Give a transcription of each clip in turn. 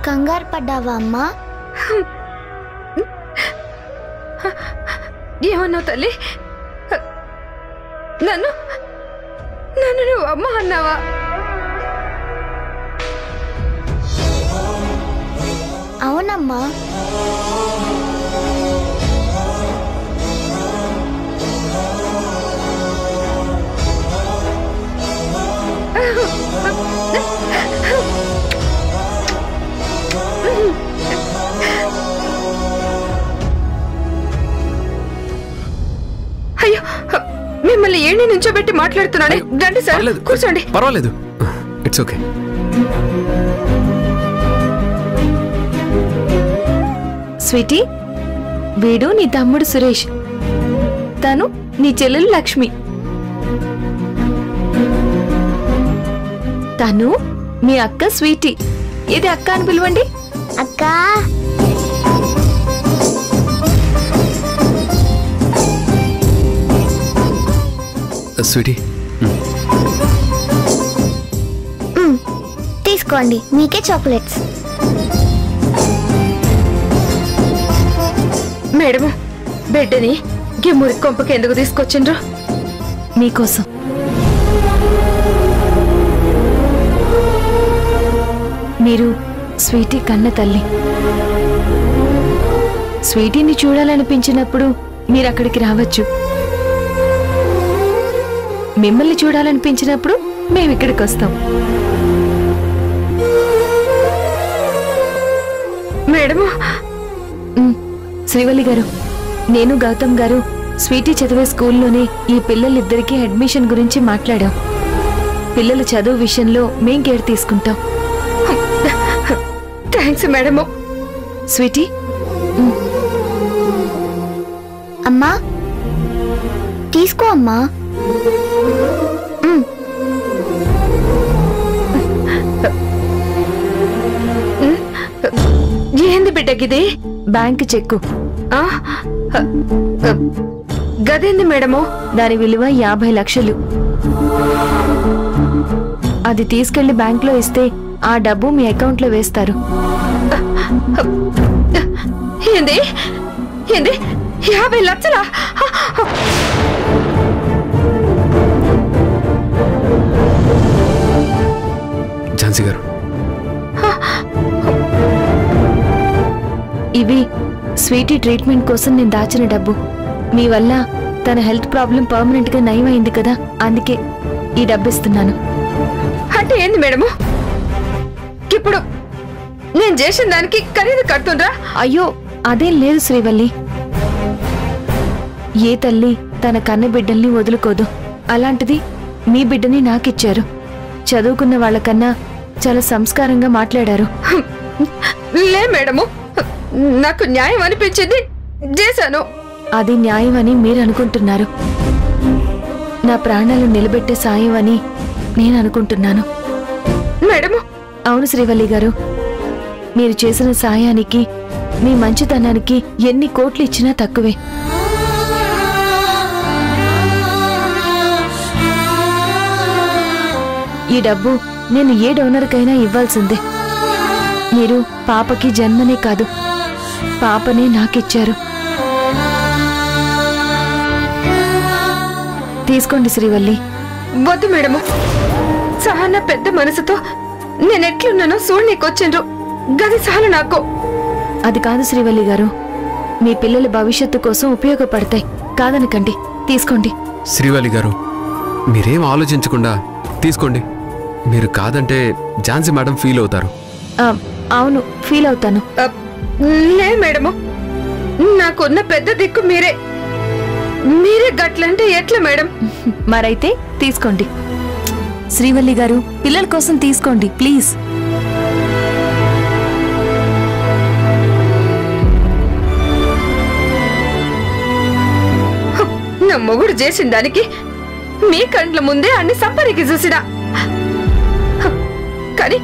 కంగారు పడ్డావా అమ్మా? ఏమన్నావు తల్లి? నన్ను నన్ను నువ్వు అమ్మ అన్నావా? అవునమ్మా. అయ్యో, మిమ్మల్ని ఏణి నుంచోబెట్టి మాట్లాడుతున్నాను. రండి సార్, కూర్చోండి. పర్వాలేదు, ఇట్స్ ఓకే. స్వీటీ, వీడు నీ తమ్ముడు సురేష్, తను నీ చెల్లెలు లక్ష్మి. తను మీ అక్క స్వీటీ. ఇది అక్క అని పిలవండి. అక్కా. స్వీటీ, తీసుకోండి, మీకే చాక్లెట్స్. మేడము, బిడ్డని గీ మురికి కొంపకి ఎందుకు తీసుకొచ్చిండ్రు? మీకోసం. మీరు స్వీటీ కన్న తల్లి. స్వీటీని చూడాలనిపించినప్పుడు మీరు అక్కడికి రావచ్చు. మిమ్మల్ని చూడాలనిపించినప్పుడు మేము ఇక్కడికి వస్తాం. మేడము, శ్రీవల్లి గారు, నేను గౌతమ్ గారు స్వీటీ చదివే స్కూల్లోనే ఈ పిల్లలిద్దరికీ అడ్మిషన్ గురించి మాట్లాడాం. పిల్లల చదువు విషయంలో మేం కేర్ తీసుకుంటాం. Thanks madam. స్వీటీ, అమ్మా తీసుకో అమ్మా. ఏంది బిడ్డగిది? Bank cheque. గదేంది మేడము? దాని విలువ 50 లక్షలు. అది తీసుకెళ్లి బ్యాంకులో ఇస్తే ఆ డబ్బు మీ అకౌంట్లో వేస్తారు. ఏంది ఏంది 50 లక్షలా? ఝాన్సీ గారు, ఇవి స్వీటీ ట్రీట్మెంట్ కోసం నేను దాచిన డబ్బు. మీ వల్ల తన హెల్త్ ప్రాబ్లం పర్మనెంట్ గా నయమైంది కదా, అందుకే ఈ డబ్బు ఇస్తున్నాను. అంటే ఏంది మేడము? ఇప్పుడు నేను చేసిన దానికి ఖరీదు కడుతుండ్రా? అయ్యో, అదేం లేదు శ్రీవల్లి. ఏ తల్లి తన కన్న బిడ్డల్ని వదులుకోదు. అలాంటిది మీ బిడ్డని నాకిచ్చారు. చదువుకున్న వాళ్ళకన్నా చాలా సంస్కారంగా మాట్లాడారు. లే మేడము, నాకు న్యాయం అనిపించింది చేశాను. అది న్యాయం అని మీరు అనుకుంటున్నారు. నా ప్రాణాలు నిలబెట్టే సాయం అని నేను అనుకుంటున్నాను. మేడము, అవును శ్రీవల్లి గారు, మీరు చేసిన సాయానికి, మీ మంచితనానికి ఎన్ని కోట్లు ఇచ్చినా తక్కువే. ఈ డబ్బు నేను ఏ డోనర్కైనా ఇవ్వాల్సిందే. మీరు పాపకి జన్మనే కాదు, పాపనే నాకిచ్చారు. తీసుకోండి శ్రీవల్లి. వద్దు మేడము, సహన పెద్ద మనసుతో నేనెట్లున్నానో చూడనీకొచ్చిండ్రు. గది చాలు నాకు. అది కాదు శ్రీవల్లి గారు, మీ పిల్లల భవిష్యత్తు కోసం ఉపయోగపడతాయి. కాదనకండి, తీసుకోండి. శ్రీవల్లి గారు, మీరేం ఆలోచించకుండా తీసుకోండి. మీరు కాదంటే ఝాన్సీ మేడం ఫీల్ అవుతారు. అవును, ఫీల్ అవుతాను. లే మేడము, నాకున్న పెద్ద దిక్కు మీరే. మీరే గట్లంటే ఎట్లా మేడం? మరైతే తీసుకోండి. శ్రీవల్లి గారు, పిల్లల కోసం తీసుకోండి ప్లీజ్. నా మొగుడు చేసిన దానికి మీ కండ్ల ముందే అన్ని సంపరికి చూసినా, కానీ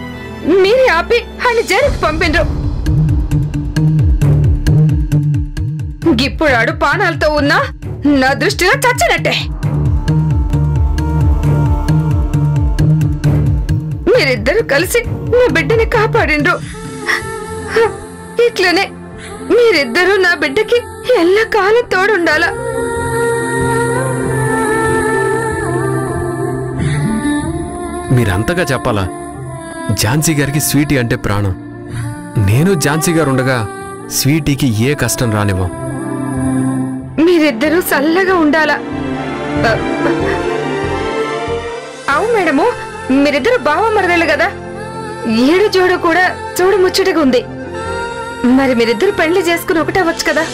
మీరే ఆపి అన్ని జైలుకి పంపిండ్రు. ఇప్పుడు ఆడు పానాలతో ఉన్నా నా దృష్టిలో చచ్చినట్టే. మీరిద్దరూ కలిసి నా బిడ్డని కాపాడిండ్రు. ఇట్లనే మీరిద్దరూ నా బిడ్డకి ఎల్లకాలం తోడుండాలా. మీరంతగా చెప్పాలా? ఝాన్సీ గారికి స్వీటీ అంటే ప్రాణం. నేను ఝాన్సీ గారు ఉండగా స్వీటీకి ఏ కష్టం రానివ్వం. మీరిద్దరూ చల్లగా ఉండాలా. అవు మేడము, మీరిద్దరు బావ మరదలు కదా. ఏడు జోడు కూడా చూడు ముచ్చటగా ఉంది. మరి మీరిద్దరు పెళ్లి చేసుకుని ఒకటవచ్చు కదా.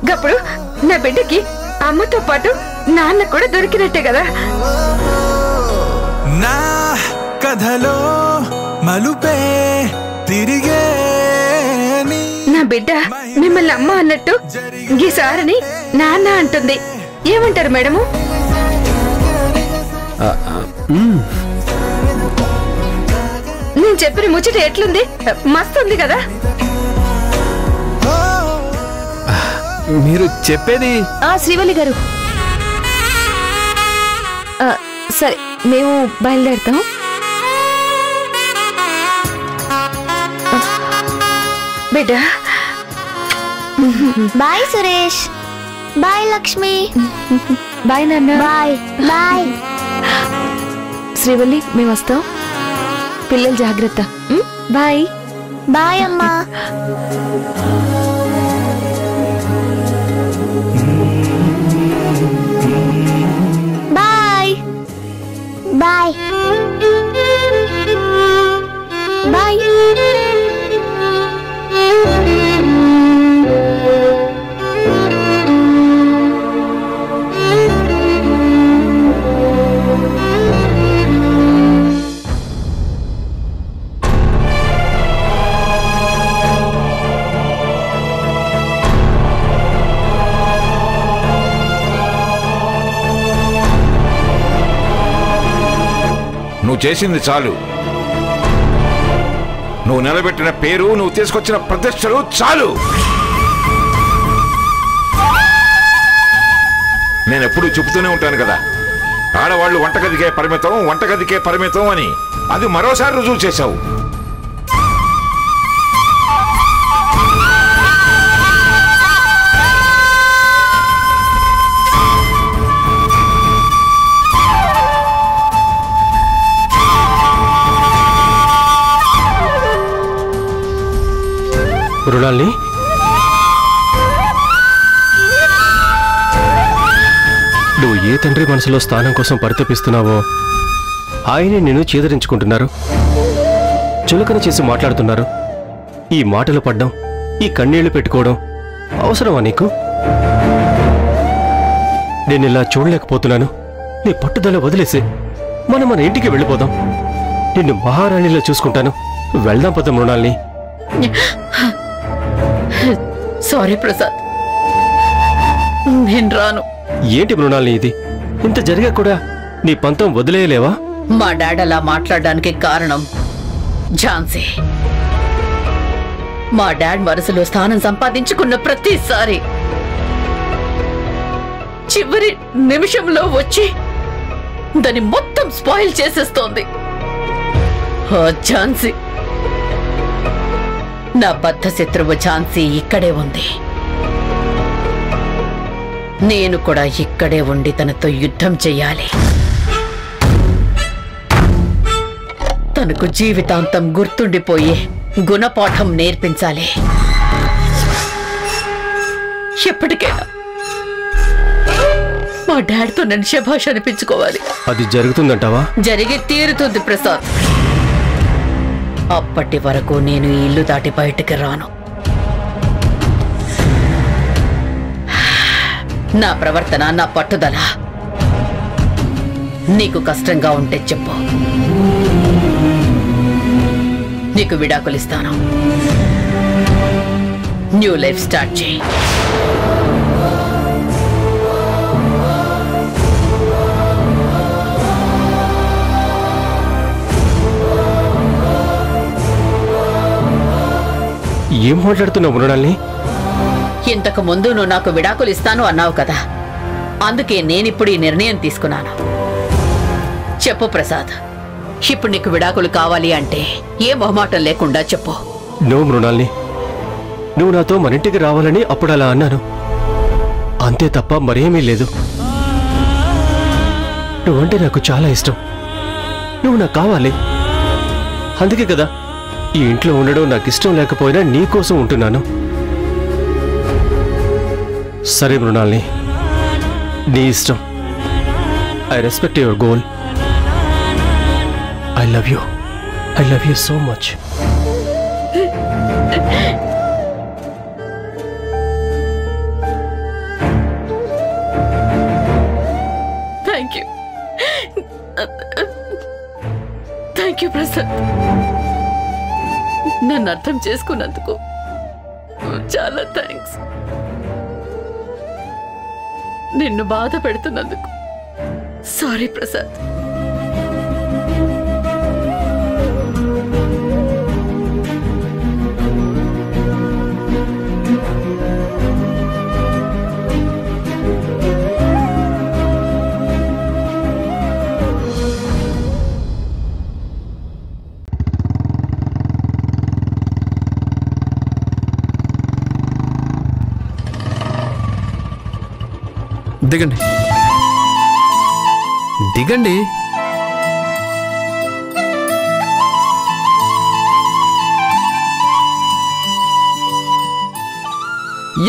గప్పుడు నా బిడ్డకి అమ్మతో పాటు నాన్న కూడా దొరికినట్టే కదా. నా కథలో మలుపే తిరిగే నా బిడ్డ మిమ్మల్ని అమ్మ అన్నట్టు గీసారని నాన్న అంటుంది. ఏమంటారు మేడము? నేను చెప్పిన ముచ్చట ఎట్లుంది? మస్తు ఉంది కదా. మీరు చెప్పేది శ్రీవల్లి గారు, సరే మేము బయలుదేరుతాం. బిడ్డ bye Suresh, bye Lakshmi, bye నాన్న. Bye bye. శ్రీవల్లి, మేము వస్తాం. పిల్లలు జాగ్రత్త. బాయ్ బాయ్ అమ్మా. Bye bye bye. నువ్వు చేసింది చాలు. నువ్వు నిలబెట్టిన పేరు, నువ్వు తీసుకొచ్చిన ప్రతిష్టలు చాలు. నేను ఎప్పుడూ చెబుతూనే ఉంటాను కదా, ఆడవాళ్ళు వంటగదికే పరిమితం, వంటగదికే పరిమితం అని. అది మరోసారి రుజువు చేశావు. మృణాల్ని, నువ్వు ఏ తండ్రి మనసులో స్థానం కోసం పరితపిస్తున్నావో ఆయనే నేను చేదరించుకుంటున్నారు. చులకన చేసి మాట్లాడుతున్నారు. ఈ మాటలు పడ్డం, ఈ కన్నీళ్లు పెట్టుకోవడం అవసరమా నీకు? నేను ఇలా చూడలేకపోతున్నాను. నీ పట్టుదల వదిలేసి మనం మన ఇంటికి వెళ్ళిపోదాం. నిన్ను మహారాణిలో చూసుకుంటాను. వెళ్దాం పద మృణాల్ని. సారీ ప్రసాద్, నేను రాను. ఏంటి మృణాల్ని ఇది? ఇంత జరిగా కూడా నీ పంతం వదిలేయలేవా? మా డాడ్ అలా మాట్లాడడానికి కారణం ఝాన్సీ. మా డాడ్ మనసులో స్థానం సంపాదించుకున్న ప్రతిసారి చివరి నిమిషంలో వచ్చి దాన్ని మొత్తం స్పాయిల్ చేసేస్తోంది. ఝాన్సీ, నా బద్ధ శత్రువు ఝాన్సీ ఇక్కడే ఉంది. నేను కూడా ఇక్కడే ఉండి తనతో యుద్ధం చెయ్యాలి. తనకు జీవితాంతం గుర్తుండిపోయే గుణపాఠం నేర్పించాలి. ఎప్పటికైనా మా డాడ్తో నన్ను శభాష్ అనిపించుకోవాలి. అది జరుగుతుందంటావా? జరిగి తీరుతుంది ప్రసాద్. అప్పటి వరకు నేను ఈ ఇల్లు దాటి బయటికి రాను. నా ప్రవర్తన, నా పట్టుదల నీకు కష్టంగా ఉంటే చెప్పు. నీకు విడాకులిస్తాను. న్యూ లైఫ్ స్టార్ట్ చేయి. ఏం మాట్లాడుతున్నావు మృణాల్ని? ఇంతకు ముందు నువ్వు నాకు విడాకులు ఇస్తాను అన్నావు కదా, అందుకే నేనిప్పుడు ఈ నిర్ణయం తీసుకున్నాను. చెప్పు ప్రసాద్, ఇప్పుడు నీకు విడాకులు కావాలి అంటే ఏ మొహమాటం లేకుండా చెప్పు. నో మృణాల్ని, నువ్వు నాతో మనింటికి రావాలని అప్పుడు అలా అన్నాను, అంతే తప్ప మరేమీ లేదు. నువ్వంటే నాకు చాలా ఇష్టం, నువ్వు నాకు కావాలి. అందుకే కదా ఈ ఇంట్లో ఉండడం నాకు ఇష్టం లేకపోయినా నీకోసం ఉంటున్నాను. సరే మృణాల్ని, నీ ఇష్టం. I respect your goal. I love you so much. Thank you Prasad. నన్ను అర్థం చేసుకున్నందుకు చాలా థ్యాంక్స్. నిన్ను బాధ పెడుతున్నందుకు సారీ ప్రసాద్. దిగండి దిగండి.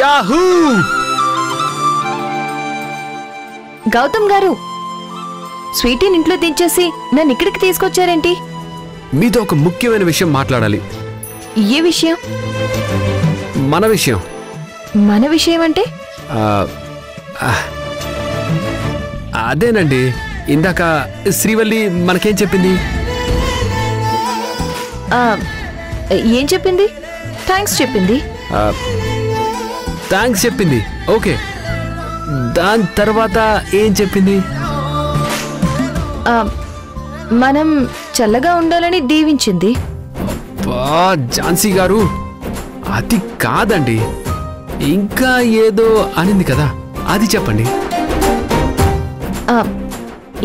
యాహూ! గౌతమ్ గారు, స్వీటీని ఇంట్లో దించేసి నన్ను ఇక్కడికి తీసుకొచ్చారేంటి? మీతో ఒక ముఖ్యమైన విషయం మాట్లాడాలి. ఏ విషయం? మన విషయం. మన విషయం అంటే? అదేనండి, ఇందాక శ్రీవల్లి మనకేం చెప్పింది? ఏం చెప్పింది? థ్యాంక్స్ చెప్పింది. థ్యాంక్స్ చెప్పింది, ఓకే. దాని తర్వాత ఏం చెప్పింది? మనం చల్లగా ఉండాలని దీవించింది. ఝాన్సీ గారు, అది కాదండి, ఇంకా ఏదో అనింది కదా, అది చెప్పండి.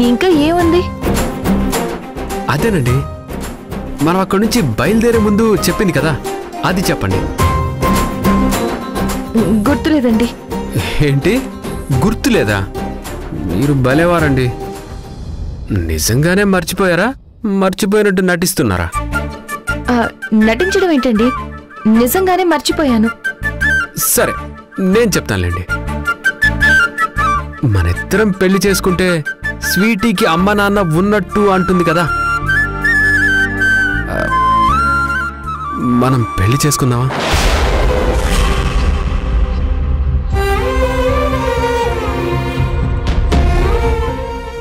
ఇంకా ఏముంది? అదేనండి, మనం అక్కడి నుంచి బయలుదేరే ముందు చెప్పింది కదా, అది చెప్పండి. గుర్తులేదండి. ఏంటి గుర్తులేదా? మీరు భలేవారండి. నిజంగానే మర్చిపోయారా? మర్చిపోయినట్టు నటిస్తున్నారా? నటించడం ఏంటండి, నిజంగానే మర్చిపోయాను. సరే, నేను చెప్తానులేండి. మనిద్దరం పెళ్లి చేసుకుంటే స్వీటీకి అమ్మ నాన్న ఉన్నట్టు అంటుంది కదా, మనం పెళ్లి చేసుకుందామా?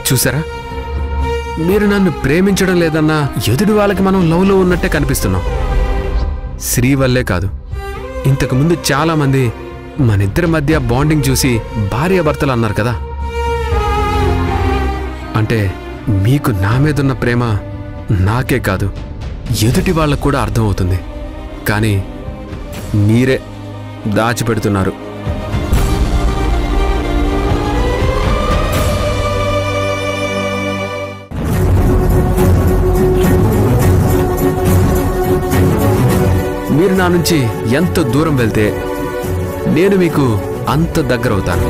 చూసారా, మీరు నన్ను ప్రేమించడం లేదన్నా ఎదుటి వాళ్ళకి మనం లవ్లో ఉన్నట్టే కనిపిస్తున్నాం. శ్రీ వల్లే కాదు, ఇంతకుముందు చాలా మంది మనిద్దరి మధ్య బాండింగ్ చూసి భార్యాభర్తలు అన్నారు కదా. అంటే మీకు నా మీదున్న ప్రేమ నాకే కాదు, ఎదుటి వాళ్ళకు కూడా అర్థమవుతుంది. కానీ మీరే దాచిపెడుతున్నారు. మీరు నా నుంచి ఎంత దూరం వెళ్తే నేను మీకు అంత దగ్గరవుతాను.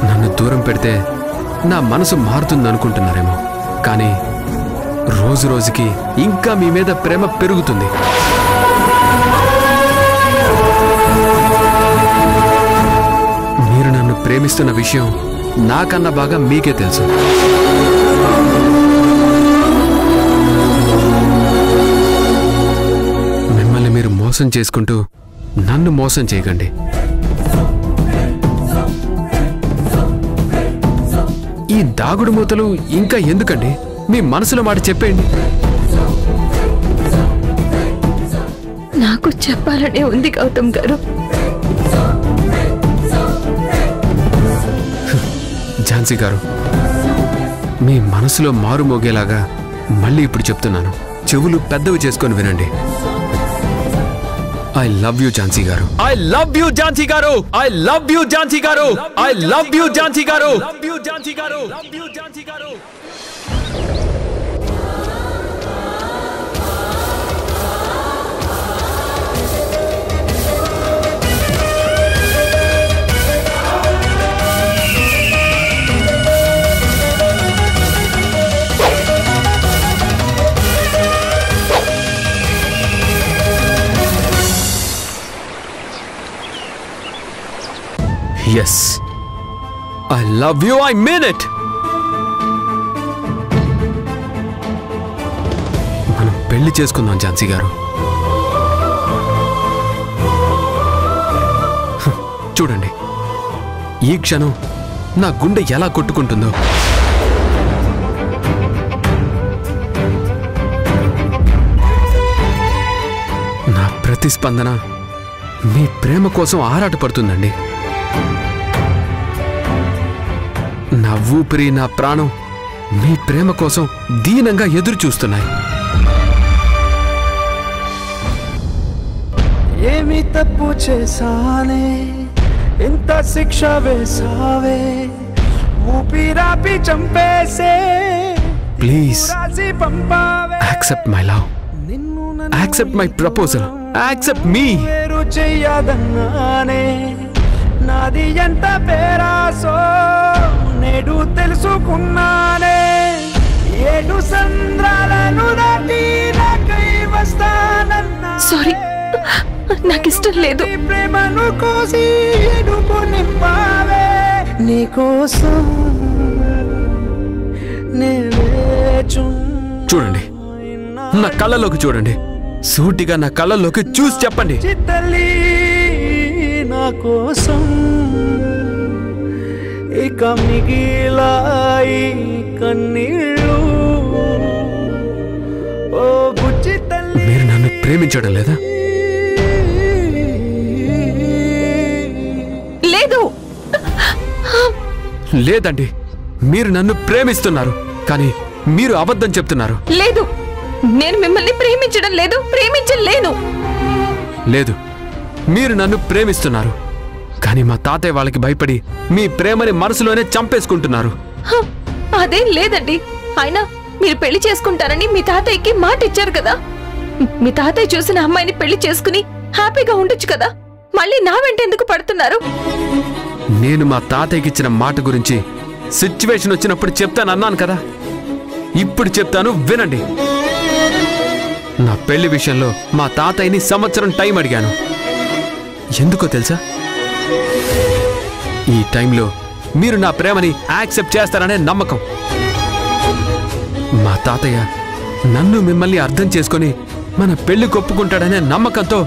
నన్ను దూరం పెడితే నా మనసు మారుతుందనుకుంటున్నారేమో, కానీ రోజు రోజుకి ఇంకా మీ మీద ప్రేమ పెరుగుతుంది. మీరు నన్ను ప్రేమిస్తున్న విషయం నాకన్నా బాగా మీకే తెలుసు. మిమ్మల్ని మీరు మోసం చేసుకుంటూ నన్ను మోసం చేయకండి. ఈ దాగుడు మూతలు ఇంకా ఎందుకండి? మీ మనసులో మాట చెప్పేయండి. నాకు చెప్పాలనే ఉంది గౌతమ్ గారు. ఝాన్సీ గారు, మీ మనసులో మారు మోగేలాగా మళ్ళీ ఇప్పుడు చెప్తున్నాను. చెవులు పెద్దవి చేసుకొని వినండి. ఐ లవ్ యూ ఝాన్సీ గారు. ఐ లవ్ యూ ఝాన్సీ గారు. ఐ లవ్ యూ ఝాన్సీ గారు. ఐ లవ్ యూ ఝాన్సీ గారు. Yes, I love you. I mean it. మనం పెళ్లి చేసుకుందాం ఝాన్సీ గారు. చూడండి, ఈ క్షణం నా గుండె ఎలా కొట్టుకుంటుందో. నా ప్రతిస్పందన మీ ప్రేమ కోసం ఆరాటపడుతుందండి. నా ఊపిరి, నా ప్రాణం మీ ప్రేమ కోసం దీనంగా ఎదురు చూస్తున్నాయి. ఏమి తప్పు చేశానే, ఇంత శిక్ష వేసావే, ఊపిరాపి చంపేసే. Please accept my love, accept my proposal, accept me. వేరు చెయ్యదన్నానే, నాది ఎంత పేరాసో నేడు తెలుసుకున్నానే. ఏడు సంద్రాలను దాటి నాకై వస్తానన్నా. సారీ, నాకు ఇష్టం లేదు. ప్రేమను కోసి ఏడుపు నింపావే, నీకోసం చూడండి, నా కళ్ళలోకి చూడండి, సూటిగా నా కళ్ళలోకి చూసి చెప్పండి. చిత్తలి నా కోసం ఇక మిగిలాయి కన్నీళ్ళు. ఓ బుజ్జి తల్లి, మీరు నన్ను ప్రేమించడం లేదా? లేదు. లేదండి, మీరు నన్ను ప్రేమిస్తున్నారు, కానీ మీరు అబద్ధం చెప్తున్నారు. లేదు, నేను మిమ్మల్ని ప్రేమించడం లేదు, ప్రేమించలేను. లేదు, మీరు నన్ను ప్రేమిస్తున్నారు, కానీ మా తాతయ్య వాళ్ళకి భయపడి మీ ప్రేమని మనసులోనే చంపేసుకుంటున్నారు. అదేం లేదండి. అయినా మీరు పెళ్లి చేసుకుంటారని మీ తాతయ్యకి మాట ఇచ్చారు కదా. మీ తాతయ్య చూసిన అమ్మాయిని పెళ్లి చేసుకుని హ్యాపీగా ఉండొచ్చు కదా. మళ్ళీ నా వెంట ఎందుకు పడుతున్నారు? నేను మా తాతయ్యకి ఇచ్చిన మాట గురించి సిచ్యువేషన్ వచ్చినప్పుడు చెప్తానన్నాను కదా. ఇప్పుడు చెప్తాను, వినండి. నా పెళ్లి విషయంలో మా తాతయ్యని సంవత్సరం టైం అడిగాను. ఎందుకో తెలుసా? ఈ టైంలో మీరు నా ప్రేమని యాక్సెప్ట్ చేస్తారనే నమ్మకం. మా తాతయ్య నన్ను మిమ్మల్ని అర్థం చేసుకొని మన పెళ్లి కొప్పుకుంటాడనే నమ్మకంతో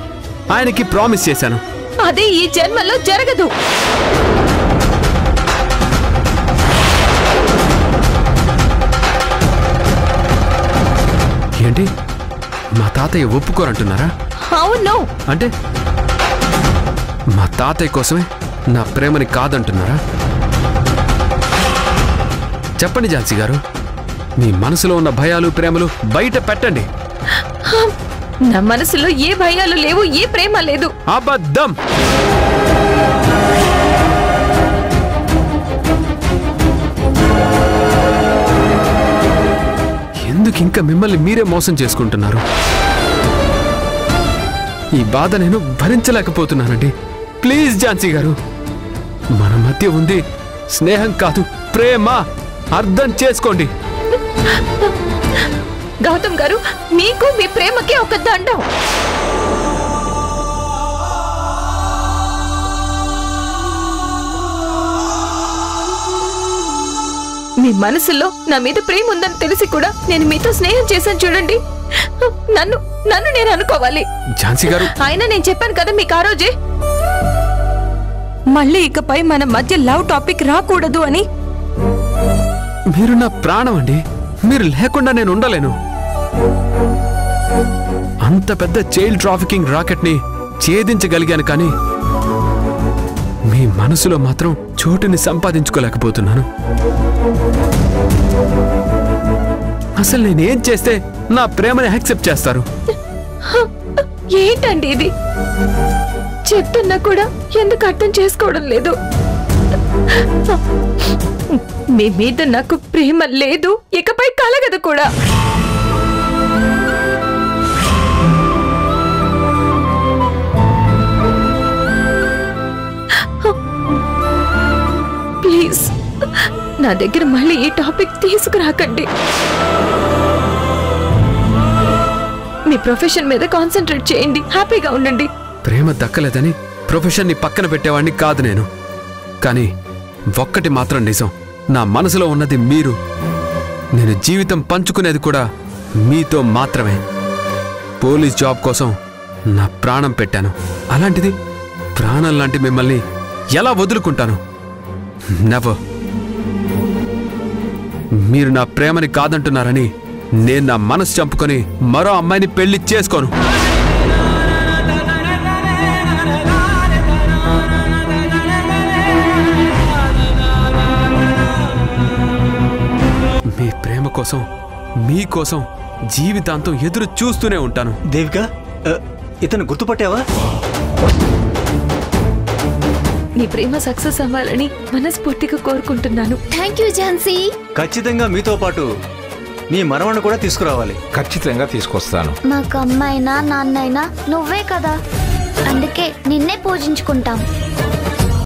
ఆయనకి ప్రామిస్ చేశాను. అదే ఈ జన్మలో జరగదు. ఏంటి, మా తాతయ్య ఒప్పుకోరంటున్నారా? అవును. అంటే మా తాతయ్య కోసమే నా ప్రేమని కాదంటున్నారా? చెప్పండి ఝాన్సీ గారు, మీ మనసులో ఉన్న భయాలు ప్రేమలు బయట పెట్టండి. నా మనసులో ఏ భయాలు లేవు, ఏ ప్రేమ లేదు. అబద్ధం. ఎందుకు ఇంకా మిమ్మల్ని మీరే మోసం చేసుకుంటున్నారు? ఈ బాధ నేను భరించలేకపోతున్నానండి. ప్లీజ్ ఝాన్సీ గారు, మన మధ్య ఉంది స్నేహం కాదు, ప్రేమ. అర్థం చేసుకోండి. గౌతమ్ గారు, మీకు మీ ప్రేమకి ఒక దండం. మీ మనసులో నా మీద ప్రేమ ఉందని తెలిసి కూడా నేను మీతో స్నేహం చేశాను చూడండి. నన్ను నన్ను నేను అనుకోవాలి. ఝాన్సీ గారు, అయినా నేను చెప్పాను కదా మీకు ఆ రోజే, మళ్ళీ ఇకపై మన మధ్య లవ్ టాపిక్ రాకూడదు అని. మీరు నా ప్రాణం అండి. మీరు లేకుండా నేను ఉండలేను. అంత పెద్ద చైల్డ్ ట్రాఫికింగ్ రాకెట్ ని ఛేదించగలిగాను, కానీ మీ మనసులో మాత్రం చోటుని సంపాదించుకోలేకపోతున్నాను. అసలు నేనేం చేస్తే నా ప్రేమని యాక్సెప్ట్ చేస్తారు? ఏంటండి ఇది? చెప్తున్నా కూడా ఎందుకు అర్థం చేసుకోవడం లేదు? మీ మీద నాకు ప్రేమ లేదు, ఇకపై కలగదు కూడా. ప్లీజ్ నా దగ్గర మళ్ళీ ఈ టాపిక్ తీసుకురాకండి. మీ ప్రొఫెషన్ మీద కాన్సన్ట్రేట్ చేయండి, హ్యాపీగా ఉండండి. ప్రేమ దక్కలేదని ప్రొఫెషన్ని పక్కన పెట్టేవాడిని కాదు నేను. కానీ ఒక్కటి మాత్రం నిజం, నా మనసులో ఉన్నది మీరు. నేను జీవితం పంచుకునేది కూడా మీతో మాత్రమే. పోలీస్ జాబ్ కోసం నా ప్రాణం పెట్టాను. అలాంటిది ప్రాణం లాంటి మిమ్మల్ని ఎలా వదులుకుంటాను? నెవర్. మీరు నా ప్రేమని కాదంటున్నారని నేను నా మనసు చంపుకొని మరో అమ్మాయిని పెళ్లి చేసుకోను. మీ ప్రేమ కోసం, మీకోసం జీవితాంతం ఎదురు చూస్తూనే ఉంటాను. దేవిక, ఇతను గుర్తుపట్టావా? నీ ప్రేమ సక్సెస్ అవ్వాలని మనస్ఫూర్తిగా కోరుకుంటున్నాను. Thank you Jhansi. ఖచ్చితంగా మీతో పాటు మీ మనవణ్ణి కూడా తీసుకురావాలి. ఖచ్చితంగా తీసుకొస్తాను. మాకు అమ్మైనా నాన్నైనా నువ్వే కదా, అందుకే నిన్నే పూజించుకుంటాం.